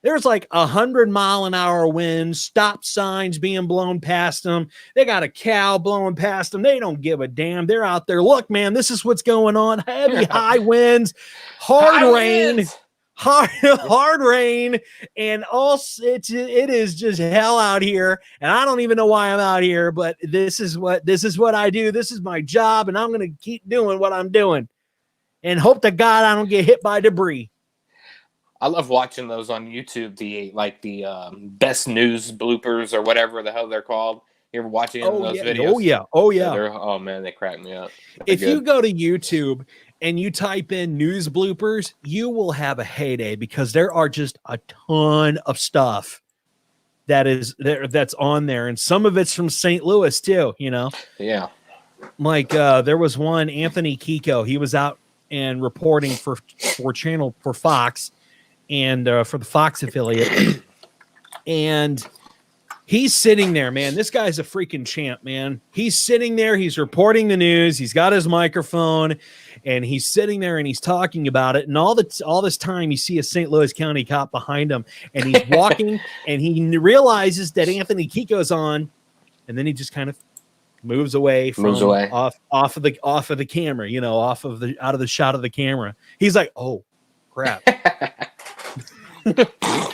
There's like 100-mile-an-hour winds, stop signs being blown past them. They got a cow blowing past them. They don't give a damn. They're out there. Look, man, this is what's going on. Heavy high winds, hard rain, and it is just hell out here. And I don't even know why I'm out here, but this is what I do. This is my job, and I'm going to keep doing what I'm doing, and hope to God I don't get hit by debris. I love watching those on YouTube, the best news bloopers or whatever the hell they're called. You ever watching those videos? Oh, yeah. Oh, man, they crack me up. If you go to YouTube and you type in news bloopers, you will have a heyday because there are just a ton of stuff that's on there. And some of it's from St. Louis too, Yeah. Like there was one, Anthony Kiko. He was out and reporting for Fox. And for the Fox affiliate, and he's sitting there, man. This guy's a freaking champ, man. He's sitting there. He's reporting the news. He's got his microphone, and he's sitting there and he's talking about it. And all this time, you see a St. Louis County cop behind him, and he's walking, and he realizes that Anthony Kiko's on, and then he just kind of moves away off of the camera, out of the shot of the camera. He's like, oh crap.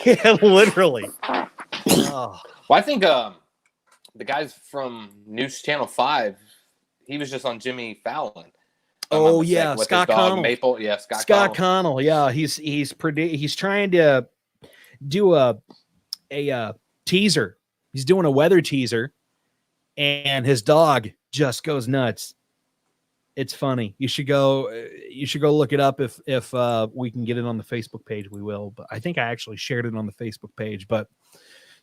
Yeah, literally. Oh. Well, I think the guys from News Channel 5, he was just on Jimmy Fallon. I'm not Oh mistaken, yeah, with Scott his dog, Connell. Maple. Yeah, Scott Connell. Yeah, he's trying to do a teaser. He's doing a weather teaser, and his dog just goes nuts. It's funny. You should go look it up if we can get it on the Facebook page. We will, but I think I actually shared it on the Facebook page. But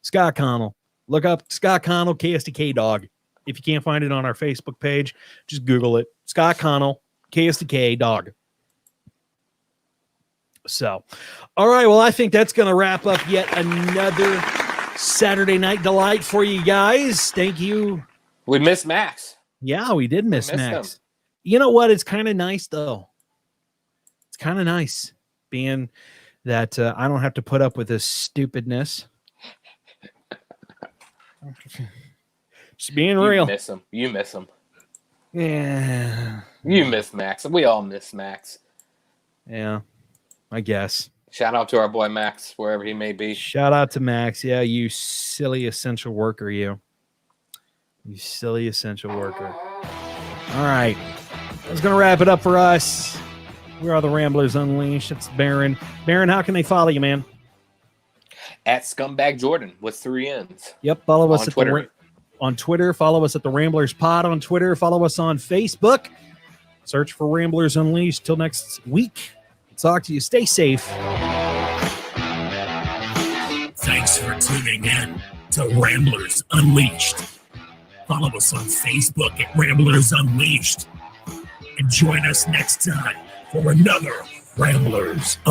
Scott Connell, look up Scott Connell KSDK dog. If you can't find it on our Facebook page, just Google it. Scott Connell KSDK dog. So, all right. Well, I think that's going to wrap up yet another Saturday Night Delight for you guys. Thank you. We missed Max. Yeah, we did miss missed Max. him. You know what? It's kind of nice, though. It's kind of nice being that I don't have to put up with this stupidness. Just being real. You miss him. Yeah. You miss Max. We all miss Max. Yeah, I guess. Shout out to our boy Max, wherever he may be. Shout out to Max. Yeah, you silly essential worker, you. You silly essential worker. All right. That's going to wrap it up for us. We are the Ramblers Unleashed. It's Baron. Baron, how can they follow you, man? At Scumbag Jordan with 3 N's. Yep, follow us On at Twitter. on Twitter. Follow us at the Ramblers Pod on Twitter. Follow us on Facebook. Search for Ramblers Unleashed. Till next week. Talk to you. Stay safe. Thanks for tuning in to Ramblers Unleashed. Follow us on Facebook at Ramblers Unleashed. And join us next time for another Ramblers Unleashed.